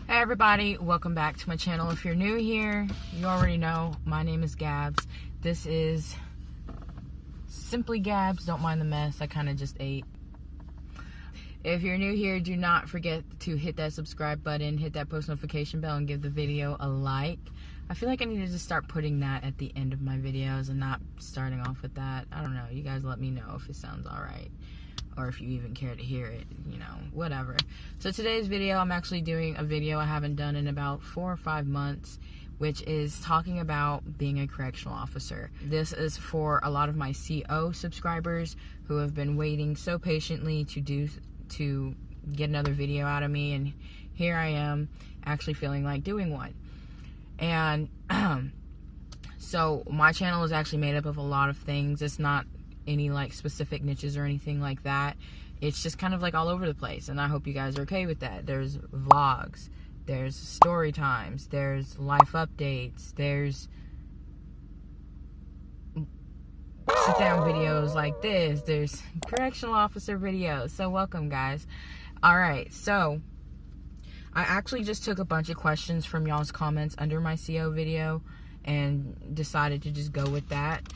Hey everybody, welcome back to my channel. If you're new here, you already know my name is Gabs. This is Simply Gabs. Don't mind the mess, I kind of just ate. If you're new here, do not forget to hit that subscribe button, hit that post notification bell, and give the video a like. I feel like I need to just start putting that at the end of my videos and not starting off with that. I don't know, you guys let me know if it sounds alright, or if you even care to hear it, you know, whatever. So today's video, I'm actually doing a video I haven't done in about 4 or 5 months, which is talking about being a correctional officer. This is for a lot of my CO subscribers who have been waiting so patiently to get another video out of me, and here I am actually feeling like doing one. And so my channel is actually made up of a lot of things. It's not any like specific niches or anything like that. It's just kind of like all over the place, and I hope you guys are okay with that. There's vlogs, there's story times, there's life updates, there's sit down videos like this, there's correctional officer videos. So welcome, guys. Alright, so I actually just took a bunch of questions from y'all's comments under my CO video and decided to just go with that.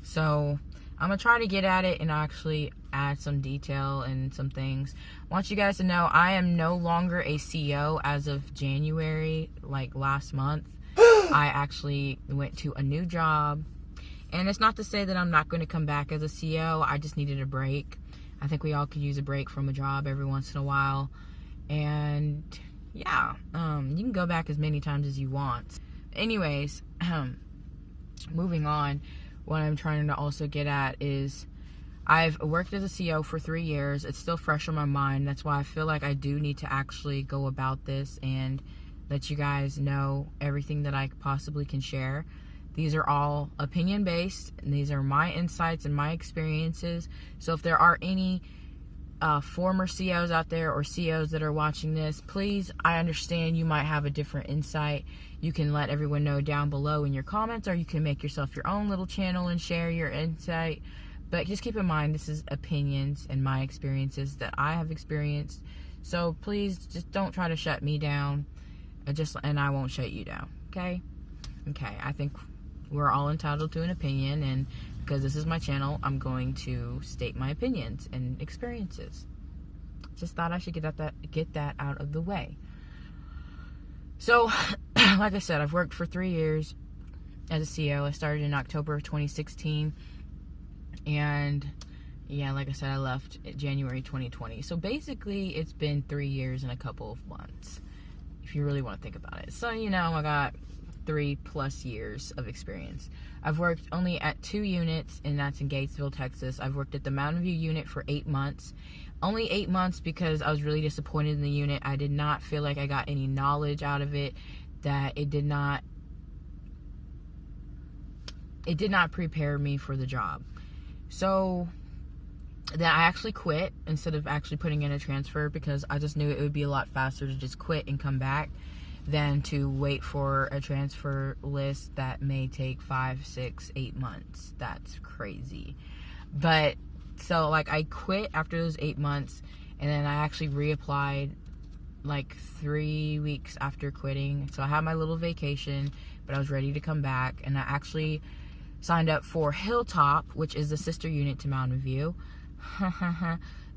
So I'm going to try to get at it and actually add some detail and some things. I want you guys to know I am no longer a CO as of January, like last month. I actually went to a new job. And it's not to say that I'm not going to come back as a CO. I just needed a break. I think we all could use a break from a job every once in a while. And yeah, you can go back as many times as you want. Anyways, moving on. What I'm trying to also get at is I've worked as a CO for 3 years. It's still fresh on my mind. That's why I feel like I do need to actually go about this and let you guys know everything that I possibly can share. These are all opinion based, and these are my insights and my experiences. So if there are any former COs out there or COs that are watching this, please, I understand you might have a different insight. You can let everyone know down below in your comments, or you can make yourself your own little channel and share your insight. But just keep in mind, this is opinions and my experiences that I have experienced. So please just don't try to shut me down, and I won't shut you down. Okay? Okay, I think we're all entitled to an opinion, and because this is my channel, I'm going to state my opinions and experiences. Just thought I should get that out of the way. So, like I said, I've worked for 3 years as a CO. I started in October of 2016, and yeah, like I said, I left in January 2020. So basically, it's been 3 years and a couple of months, if you really want to think about it. So, you know, I got 3+ years of experience. I've worked only at 2 units, and that's in Gatesville, Texas. I've worked at the Mountain View unit for 8 months. Only 8 months because I was really disappointed in the unit. I did not feel like I got any knowledge out of it, that it did not prepare me for the job. So then I actually quit instead of actually putting in a transfer, because I just knew it would be a lot faster to just quit and come back than to wait for a transfer list that may take 5, 6, 8 months. That's crazy. But so like I quit after those 8 months, and then I actually reapplied like 3 weeks after quitting. So I had my little vacation, but I was ready to come back, and I actually signed up for Hilltop, which is the sister unit to Mountain View.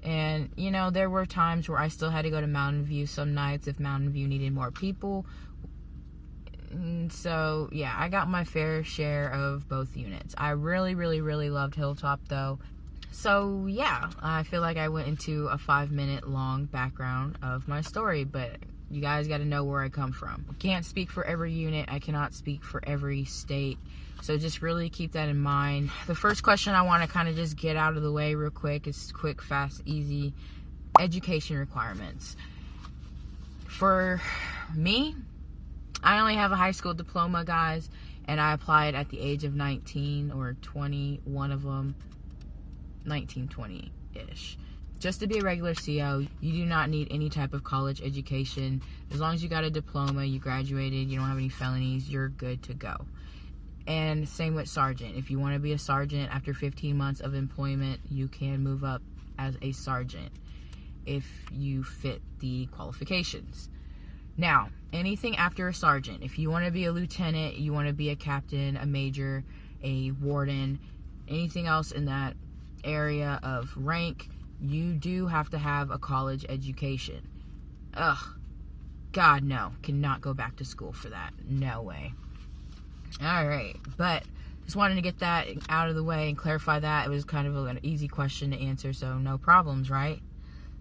And, you know, there were times where I still had to go to Mountain View some nights if Mountain View needed more people. And so, yeah, I got my fair share of both units. I really, really, really loved Hilltop, though. So, yeah, I feel like I went into a 5-minute long background of my story, but you guys got to know where I come from. I can't speak for every unit. I cannot speak for every state. So just really keep that in mind. The first question I want to kind of just get out of the way real quick is quick, fast, easy. Education requirements. For me, I only have a high school diploma, guys, and I applied at the age of 19 or 20, one of them, 19, 20-ish. Just to be a regular CO, you do not need any type of college education. As long as you got a diploma, you graduated, you don't have any felonies, you're good to go. And same with sergeant. If you want to be a sergeant after 15 months of employment, you can move up as a sergeant if you fit the qualifications. Now, anything after a sergeant, if you want to be a lieutenant, you want to be a captain, a major, a warden, anything else in that area of rank, you do have to have a college education. Ugh. God, no. Cannot go back to school for that. No way. Alright. But just wanted to get that out of the way and clarify that. It was kind of an easy question to answer, so no problems, right?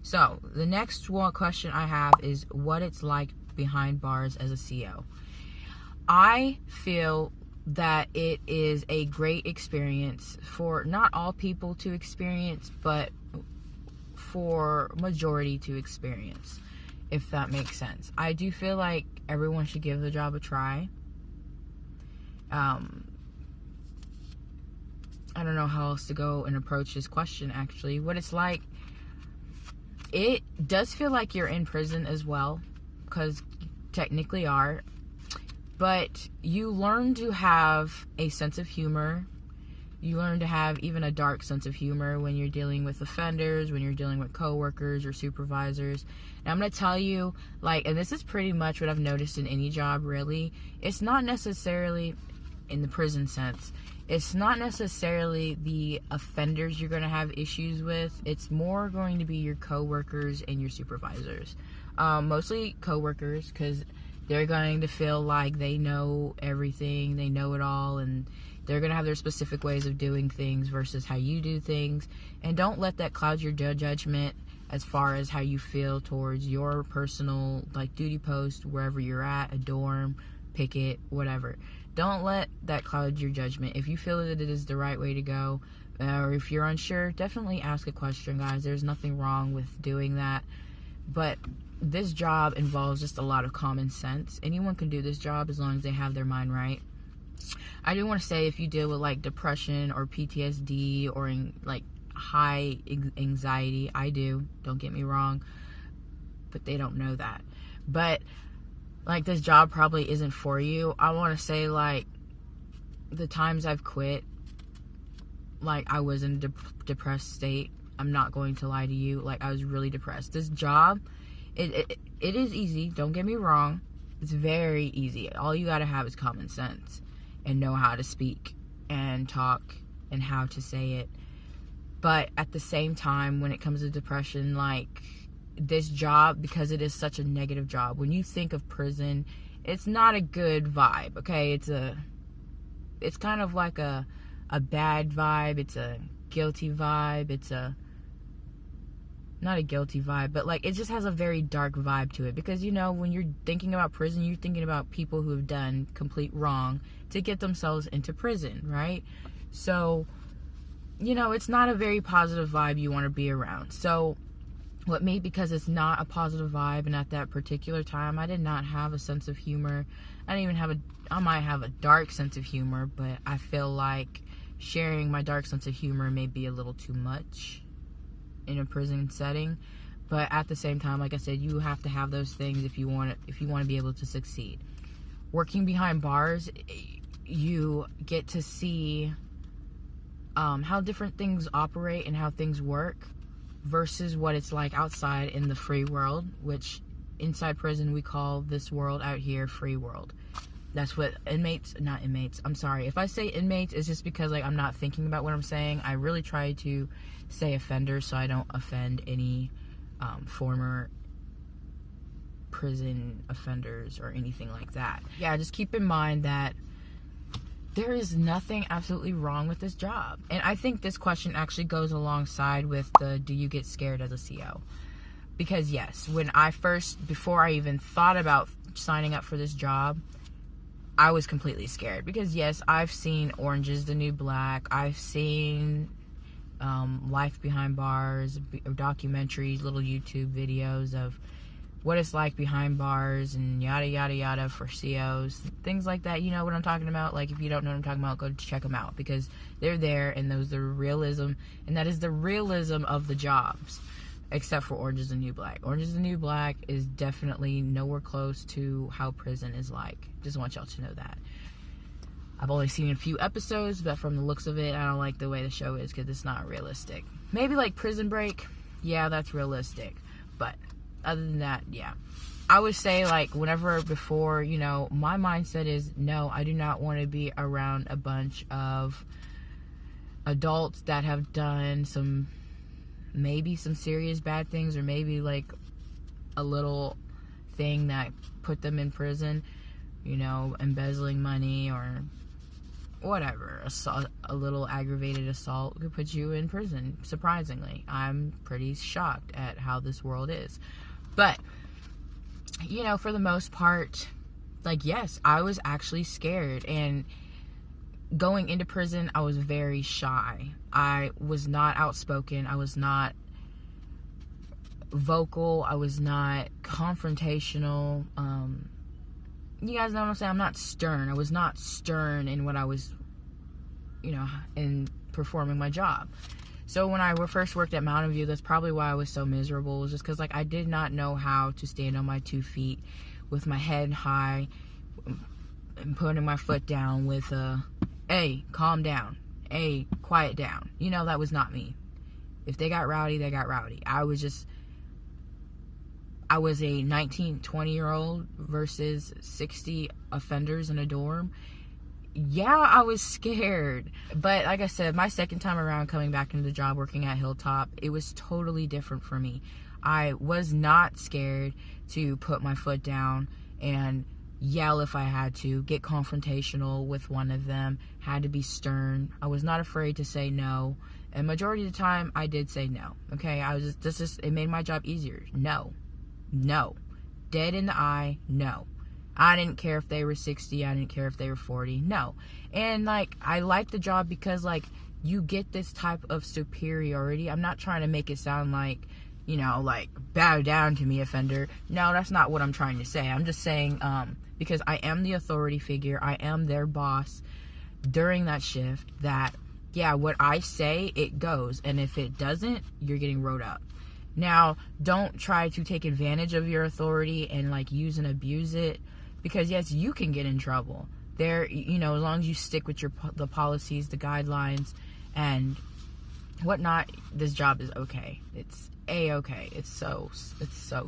So, the next one question I have is what it's like behind bars as a CO. I feel that it is a great experience for not all people to experience, but for majority to experience, if that makes sense. I do feel like everyone should give the job a try. I don't know how else to go and approach this question, actually. What it's like, it does feel like you're in prison as well, because technically are, but you learn to have a sense of humor. You learn to have even a dark sense of humor when you're dealing with offenders, when you're dealing with coworkers or supervisors. And I'm going to tell you, like, and this is pretty much what I've noticed in any job, really. It's not necessarily, in the prison sense, it's not necessarily the offenders you're going to have issues with. It's more going to be your coworkers and your supervisors. Mostly coworkers, because they're going to feel like they know everything, they know it all, and they're going to have their specific ways of doing things versus how you do things. And don't let that cloud your judgment as far as how you feel towards your personal, like, duty post, wherever you're at, a dorm, picket, whatever. Don't let that cloud your judgment. If you feel that it is the right way to go, or if you're unsure, definitely ask a question, guys. There's nothing wrong with doing that. But this job involves just a lot of common sense. Anyone can do this job as long as they have their mind right. I do want to say, if you deal with, like, depression or PTSD or like high anxiety, I do, don't get me wrong, but they don't know that. But, like, this job probably isn't for you. I want to say, like, the times I've quit, like, I was in a depressed state. I'm not going to lie to you. Like, I was really depressed. This job, it is easy. Don't get me wrong. It's very easy. All you got to have is common sense and know how to speak and talk and how to say it. But at the same time, when it comes to depression, like, this job, because it is such a negative job, when you think of prison, it's not a good vibe, okay? It's kind of like a bad vibe. It's a guilty vibe. It's not a guilty vibe, but, like, it just has a very dark vibe to it, because, you know, when you're thinking about prison, you're thinking about people who have done complete wrong to get themselves into prison, right? So, you know, it's not a very positive vibe you want to be around. So what made, because it's not a positive vibe, and at that particular time I did not have a sense of humor. I didn't even have I might have a dark sense of humor, but I feel like sharing my dark sense of humor may be a little too much in a prison setting. But at the same time, like I said, you have to have those things if you want to be able to succeed. Working behind bars, you get to see how different things operate and how things work versus what it's like outside in the free world, which inside prison we call this world out here free world. That's what not inmates, I'm sorry. If I say inmates, it's just because, like, I'm not thinking about what I'm saying. I really try to say offenders so I don't offend any former prison offenders or anything like that. Yeah, just keep in mind that there is nothing absolutely wrong with this job. And I think this question actually goes alongside with the, do you get scared as a CO? Because yes, before I even thought about signing up for this job, I was completely scared. Because yes, I've seen Orange is the New Black. I've seen Life Behind Bars, documentaries, little YouTube videos of what it's like behind bars and yada yada yada for COs, things like that. You know what I'm talking about? Like, if you don't know what I'm talking about, go check them out, because they're there, and those are the realism, and that is the realism of the jobs, except for Orange is the New Black. Orange is the New Black is definitely nowhere close to how prison is like. Just want y'all to know that. I've only seen a few episodes, but from the looks of it, I don't like the way the show is, because it's not realistic. Maybe like Prison Break, yeah, that's realistic, but other than that, yeah. I would say, like, whenever before, you know, my mindset is, no, I do not want to be around a bunch of adults that have done maybe some serious bad things, or maybe like a little thing that put them in prison, you know, embezzling money or whatever. A little aggravated assault could put you in prison, surprisingly. I'm pretty shocked at how this world is. But, you know, for the most part, like, yes, I was actually scared. And going into prison, I was very shy. I was not outspoken. I was not vocal. I was not confrontational. You guys know what I'm saying? I'm not stern. I was not stern in what I was, you know, in performing my job. So when I first worked at Mountain View, that's probably why I was so miserable. It was just because, like, I did not know how to stand on my 2 feet with my head high and putting my foot down with hey, calm down. Hey, quiet down. You know, that was not me. If they got rowdy, they got rowdy. I was a 19, 20-year-old versus 60 offenders in a dorm. Yeah, I was scared. But like I said, my second time around coming back into the job working at Hilltop, it was totally different for me. I was not scared to put my foot down and yell if I had to, get confrontational with one of them, had to be stern. I was not afraid to say no. And majority of the time, I did say no. Okay, it made my job easier. No. Dead in the eye, no. I didn't care if they were 60, I didn't care if they were 40, no. And, like, I like the job because, like, you get this type of superiority. I'm not trying to make it sound like, you know, like, bow down to me, offender. No, that's not what I'm trying to say. I'm just saying, because I am the authority figure, I am their boss during that shift, that, yeah, what I say, it goes. And if it doesn't, you're getting wrote up. Now, don't try to take advantage of your authority and, like, use and abuse it, because, yes, you can get in trouble. There, you know, as long as you stick with the policies, the guidelines, and whatnot, this job is okay. It's A-okay. It's so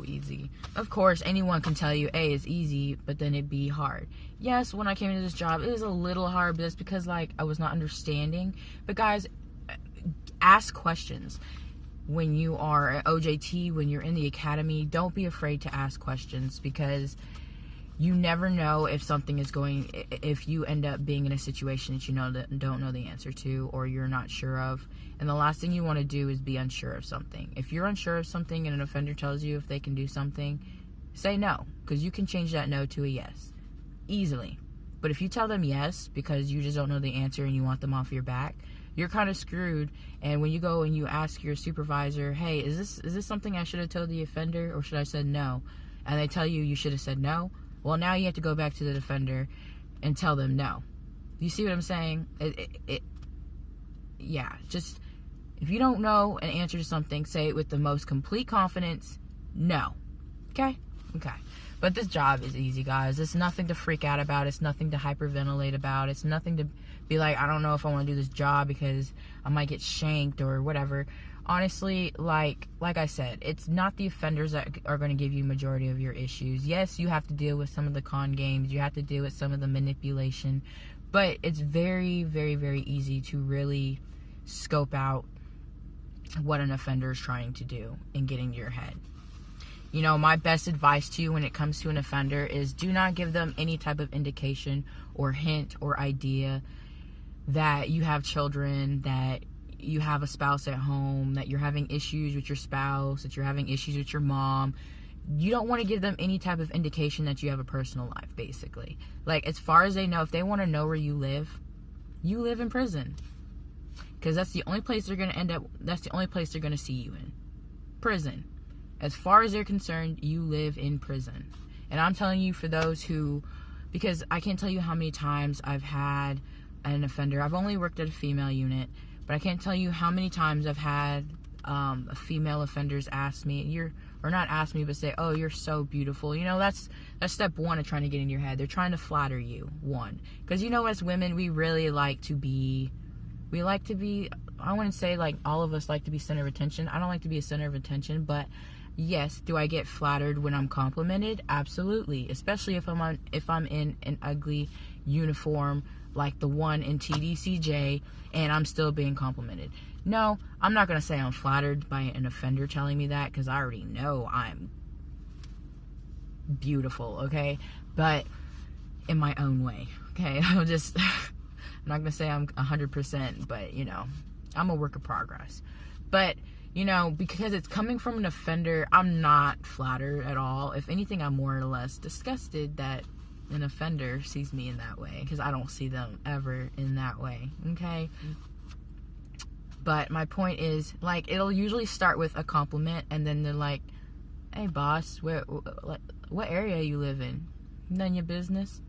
easy. Of course, anyone can tell you, A, it's easy, but then it'd be hard. Yes, when I came into this job, it was a little hard, but that's because, like, I was not understanding. But, guys, ask questions. When you are at OJT, when you're in the academy, don't be afraid to ask questions, because you never know if you end up being in a situation that you know that don't know the answer to, or you're not sure of. And the last thing you want to do is be unsure of something. If you're unsure of something and an offender tells you if they can do something, say no, because you can change that no to a yes easily. But if you tell them yes because you just don't know the answer and you want them off your back, you're kind of screwed. And when you go and you ask your supervisor, hey, is this something I should have told the offender, or should I said no? And they tell you you should have said no. Well, now you have to go back to the offender and tell them no. You see what I'm saying? Yeah, just, if you don't know an answer to something, say it with the most complete confidence, no. Okay? But this job is easy, guys. It's nothing to freak out about. It's nothing to hyperventilate about. It's nothing to be like, I don't know if I want to do this job because I might get shanked or whatever. Honestly, like I said, it's not the offenders that are going to give you majority of your issues. Yes, you have to deal with some of the con games. You have to deal with some of the manipulation. But it's very, very, very easy to really scope out what an offender is trying to do and get into your head. You know, my best advice to you when it comes to an offender is do not give them any type of indication or hint or idea that you have children, that you have a spouse at home, that you're having issues with your spouse, that you're having issues with your mom. You don't want to give them any type of indication that you have a personal life, basically. Like, as far as they know, if they want to know where you live in prison. Because that's the only place they're going to end up, that's the only place they're going to see you in. Prison. As far as they're concerned, you live in prison. And I'm telling you, for those who, because I can't tell you how many times I've had an offender. I've only worked at a female unit, but I can't tell you how many times I've had female offenders ask me, or not ask me, but say, oh, you're so beautiful. You know, that's step one of trying to get in your head. They're trying to flatter you, one. Because, you know, as women, we really like to be, I wouldn't say like all of us like to be center of attention. I don't like to be a center of attention, but Yes. Do I get flattered when I'm complimented? Absolutely. Especially if I'm in an ugly uniform like the one in TDCJ and I'm still being complimented. No, I'm not going to say I'm flattered by an offender telling me that, because I already know I'm beautiful, okay? But in my own way, okay? I'm not going to say I'm 100%, but, you know, I'm a work of progress. But, you know, because it's coming from an offender, I'm not flattered at all. If anything, I'm more or less disgusted that an offender sees me in that way, because I don't see them ever in that way, okay? But my point is, like, it'll usually start with a compliment, and then they're like, hey, boss, what area you live in? None of your business.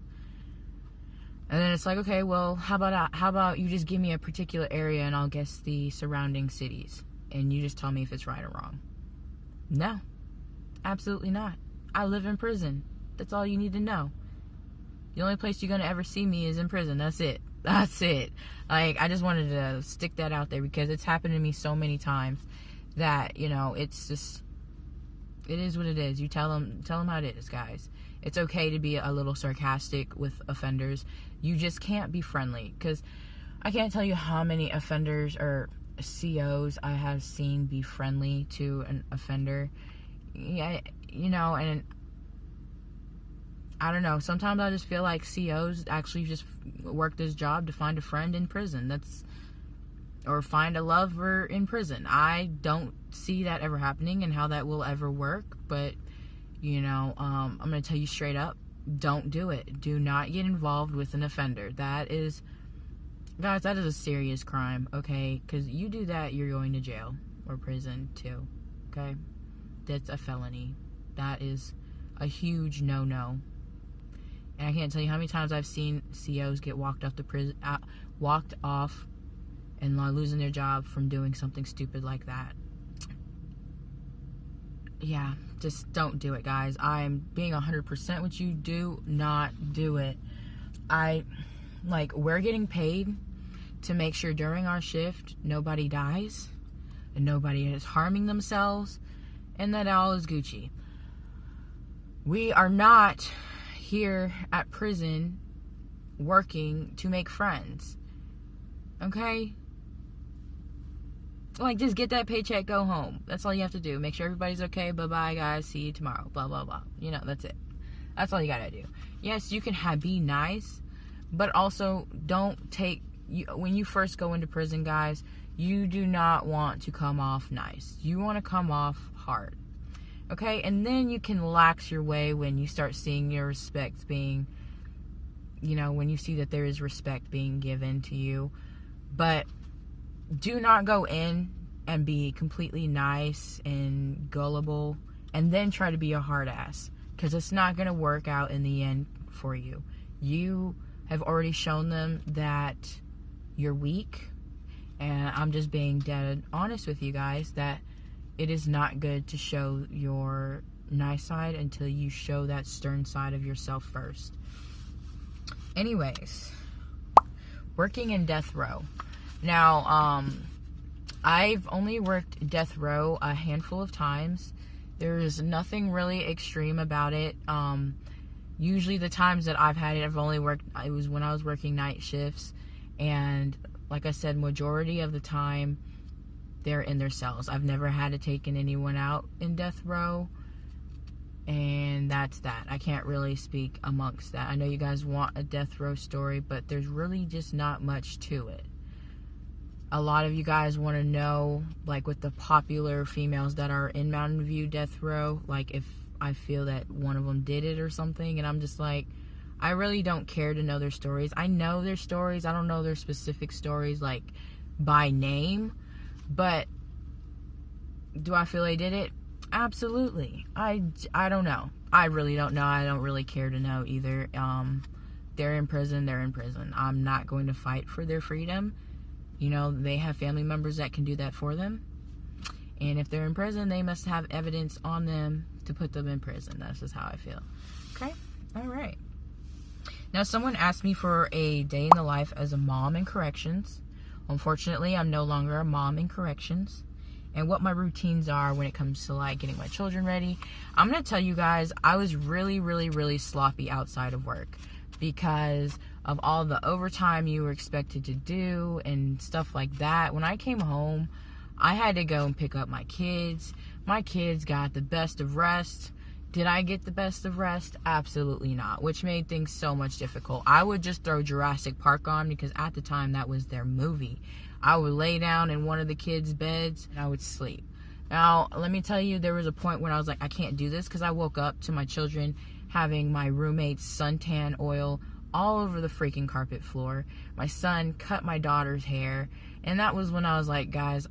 And then it's like, okay, well, how about you just give me a particular area and I'll guess the surrounding cities, and you just tell me if it's right or wrong. No, absolutely not. I live in prison. That's all you need to know. The only place you're going to ever see me is in prison. That's it. That's it. Like, I just wanted to stick that out there, because it's happened to me so many times that, you know, it's just, it is what it is. You tell them how it is, guys. It's okay to be a little sarcastic with offenders. You just can't be friendly, because I can't tell you how many offenders or COs I have seen be friendly to an offender. Yeah, you know, and I don't know, sometimes I just feel like COs actually just work this job to find a friend in prison. Or find a lover in prison. I don't see that ever happening and how that will ever work, but, you know, I'm going to tell you straight up, don't do it. Do not get involved with an offender. That is, guys, that is a serious crime, okay? Because you do that, you're going to jail or prison too, okay? That's a felony. That is a huge no-no. And I can't tell you how many times I've seen COs get walked off and losing their job from doing something stupid like that. Yeah, just don't do it, guys. I'm being 100% with you. Do not do it. We're getting paid to make sure during our shift nobody dies and nobody is harming themselves and that all is Gucci. We are not here at prison working to make friends, okay? Like, just get that paycheck, go home. That's all you have to do. Make sure everybody's okay. Bye-bye, guys. See you tomorrow. Blah, blah, blah. You know, that's it. That's all you gotta do. Yes, you can be nice, but also don't when you first go into prison, guys, you do not want to come off nice. You want to come off hard. Okay, and then you can lax your way when you start seeing your respect being, you know, when you see that there is respect being given to you. But do not go in and be completely nice and gullible and then try to be a hard ass, because it's not going to work out in the end for you. You have already shown them that you're weak, and I'm just being dead honest with you guys that it is not good to show your nice side until you show that stern side of yourself first. Anyways, working in death row. Now, I've only worked death row a handful of times. There's nothing really extreme about it. Usually the times that I've had it, it was when I was working night shifts. And like I said, majority of the time, they're in their cells. I've never had to take anyone out in death row, and that's that. I can't really speak amongst that. I know you guys want a death row story, but there's really just not much to it. A lot of you guys want to know, like, with the popular females that are in Mountain View death row, like, if I feel that one of them did it or something, and I'm just like, I really don't care to know their stories. I know their stories. I don't know their specific stories, like, by name. But do I feel they did it? Absolutely. I don't know. I really don't know. I don't really care to know either. They're in prison. They're in prison. I'm not going to fight for their freedom. You know, they have family members that can do that for them. And if they're in prison, they must have evidence on them to put them in prison. That's just how I feel. Okay? All right. Now, someone asked me for a day in the life as a mom in corrections. Unfortunately, I'm no longer a mom in corrections. and what my routines are when it comes to like getting my children ready. I'm gonna tell you guys, I was really sloppy outside of work because of all the overtime you were expected to do and stuff like that. When I came home, I had to go and pick up my kids. My kids got the best of rest. Did I get the best of rest? Absolutely not, which made things so much difficult. I would just throw Jurassic Park on because at the time that was their movie. I would lay down in one of the kids' beds and I would sleep. Now, let me tell you, there was a point when I was like, I can't do this, because I woke up to my children having my roommate's suntan oil all over the freaking carpet floor. My son cut my daughter's hair, and that was when I was like, guys,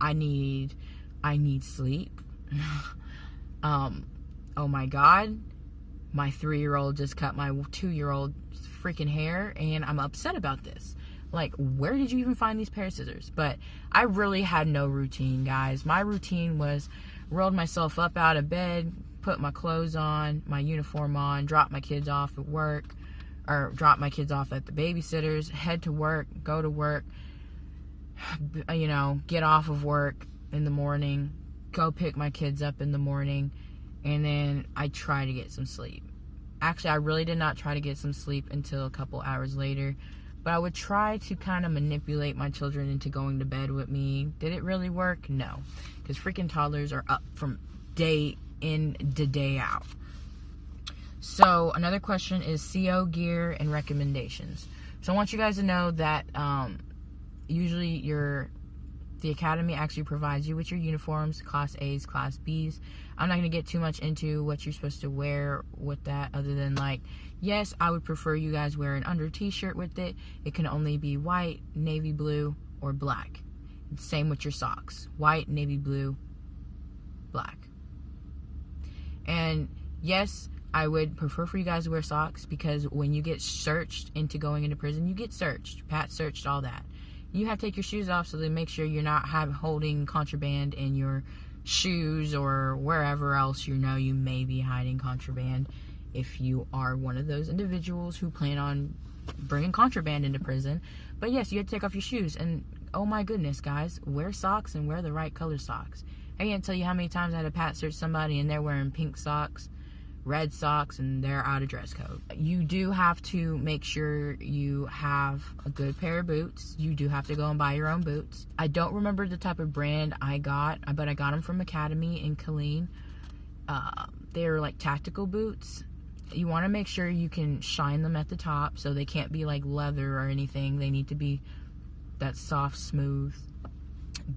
I need sleep. Oh my God, my 3-year-old just cut my 2-year-old freaking hair, and I'm upset about this. Like, where did you even find these pair of scissors? But I really had no routine, guys. My routine was rolled myself up out of bed, put my clothes on, my uniform on, drop my kids off at work, or drop my kids off at the babysitter's, head to work, go to work, you know, get off of work in the morning, go pick my kids up in the morning, and then I try to get some sleep. Actually, I really did not try to get some sleep until a couple hours later, but I would try to kind of manipulate my children into going to bed with me. Did it really work? No, because freaking toddlers are up from day in to day out. So another question is CO gear and recommendations. So I want you guys to know that usually the academy actually provides you with your uniforms, class A's, class B's. I'm not going to get too much into what you're supposed to wear with that, other than like, yes, I would prefer you guys wear an under t-shirt with it. It can only be white, navy blue, or black. Same with your socks. White, navy blue, black. And yes, I would prefer for you guys to wear socks, because when you get searched into going into prison, you get searched, pat searched, all that. You have to take your shoes off so they make sure you're not holding contraband in your shoes or wherever else you know you may be hiding contraband, if you are one of those individuals who plan on bringing contraband into prison. But yes, you have to take off your shoes. And oh my goodness, guys, wear socks and wear the right color socks. I can't tell you how many times I had to pat search somebody and they're wearing pink socks, red socks, and they're out of dress code. You do have to make sure you have a good pair of boots. You do have to go and buy your own boots. I don't remember the type of brand I got, but I got them from Academy in Killeen. They're like tactical boots. You want to make sure you can shine them at the top, so they can't be like leather or anything. They need to be that soft, smooth.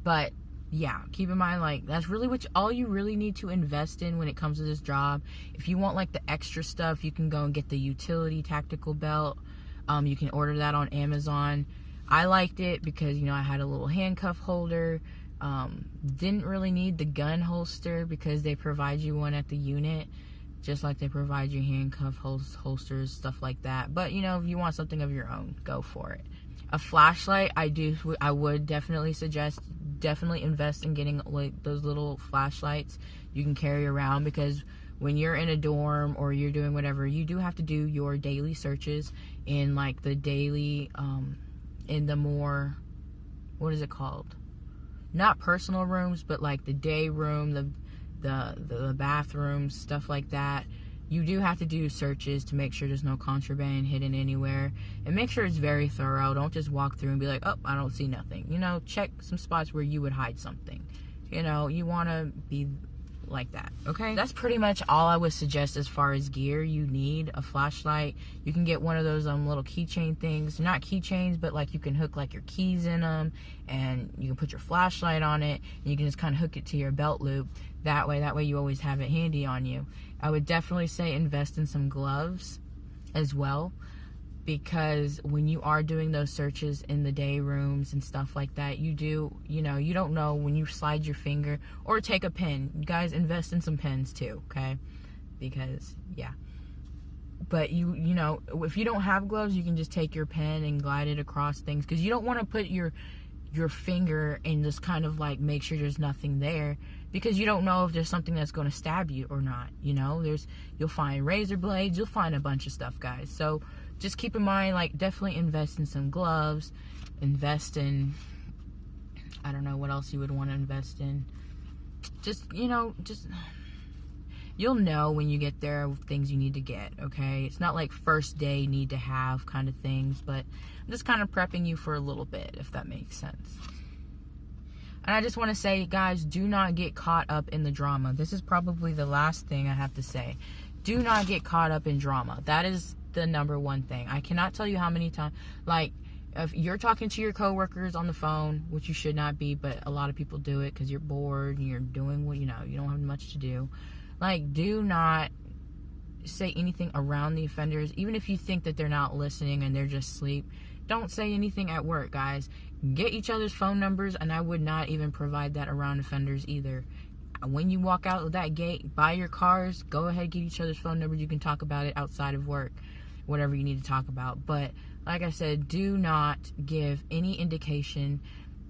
But yeah, keep in mind, like, that's really all you really need to invest in when it comes to this job. If you want like the extra stuff, you can go and get the utility tactical belt. You can order that on Amazon. I liked it because, you know, I had a little handcuff holder. Didn't really need the gun holster because they provide you one at the unit, just like they provide you handcuff holsters, stuff like that. But, you know, if you want something of your own, go for it. A flashlight, I would definitely suggest, definitely invest in getting like those little flashlights you can carry around, because when you're in a dorm or you're doing whatever, you do have to do your daily searches in like the daily, in the more, what is it called? Not personal rooms, but like the day room, the bathrooms, stuff like that. You do have to do searches to make sure there's no contraband hidden anywhere, and make sure it's very thorough. Don't just walk through and be like, oh, I don't see nothing. You know, check some spots where you would hide something. You know, you want to be like that, okay? That's pretty much all I would suggest as far as gear. You need a flashlight. You can get one of those little keychain things. Not keychains, but like you can hook like your keys in them, and you can put your flashlight on it, and you can just kind of hook it to your belt loop. That way you always have it handy on you. I would definitely say invest in some gloves as well, because when you are doing those searches in the day rooms and stuff like that, you don't know when you slide your finger, or take a pen. You guys, invest in some pens too, okay? Because, yeah. But you know, if you don't have gloves, you can just take your pen and glide it across things, because you don't want to put your finger and just kind of like make sure there's nothing there, because you don't know if there's something that's going to stab you or not. You know, you'll find razor blades, you'll find a bunch of stuff, guys. So just keep in mind, like, definitely invest in some gloves, invest in I don't know what else you would want to invest in. Just, you know, you'll know when you get there things you need to get, okay? It's not like first day need to have kind of things, but I'm just kind of prepping you for a little bit, if that makes sense. And I just want to say, guys, do not get caught up in the drama. This is probably the last thing I have to say. Do not get caught up in drama. That is the number one thing. I cannot tell you how many times, like, if you're talking to your coworkers on the phone, which you should not be, but a lot of people do it because you're bored and you're doing what, you know, you don't have much to do. Like, do not say anything around the offenders, even if you think that they're not listening and they're just asleep. Don't say anything at work, guys. Get each other's phone numbers, and I would not even provide that around offenders either. When you walk out of that gate, by your cars, go ahead, get each other's phone numbers. You can talk about it outside of work, whatever you need to talk about. But like I said, do not give any indication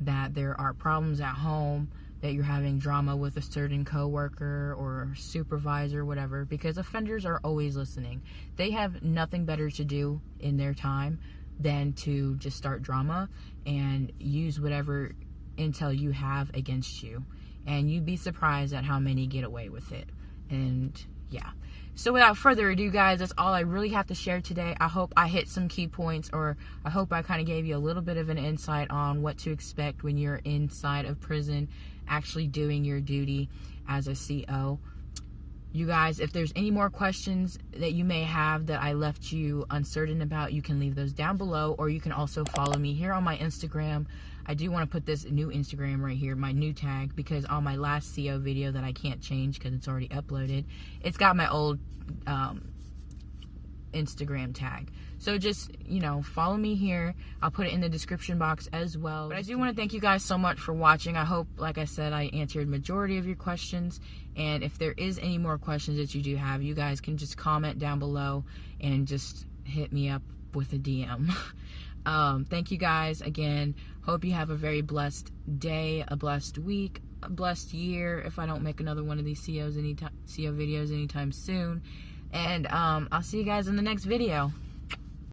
that there are problems at home, that you're having drama with a certain coworker or supervisor, whatever, because offenders are always listening. They have nothing better to do in their time than to just start drama and use whatever intel you have against you. And you'd be surprised at how many get away with it. And yeah. So without further ado, guys, that's all I really have to share today. I hope I hit some key points, or I hope I kind of gave you a little bit of an insight on what to expect when you're inside of prison, actually doing your duty as a CO. You guys, if there's any more questions that you may have that I left you uncertain about, you can leave those down below, or you can also follow me here on my Instagram. I do want to put this new Instagram right here, my new tag, because on my last CO video that I can't change because it's already uploaded, it's got my old Instagram tag. So just, you know, follow me here. I'll put it in the description box as well. But I do want to thank you guys so much for watching. I hope, like I said, I answered majority of your questions. And if there is any more questions that you do have, you guys can just comment down below and just hit me up with a DM. Thank you guys again. Hope you have a very blessed day, a blessed week, a blessed year, if I don't make another one of these CO videos anytime soon. And I'll see you guys in the next video.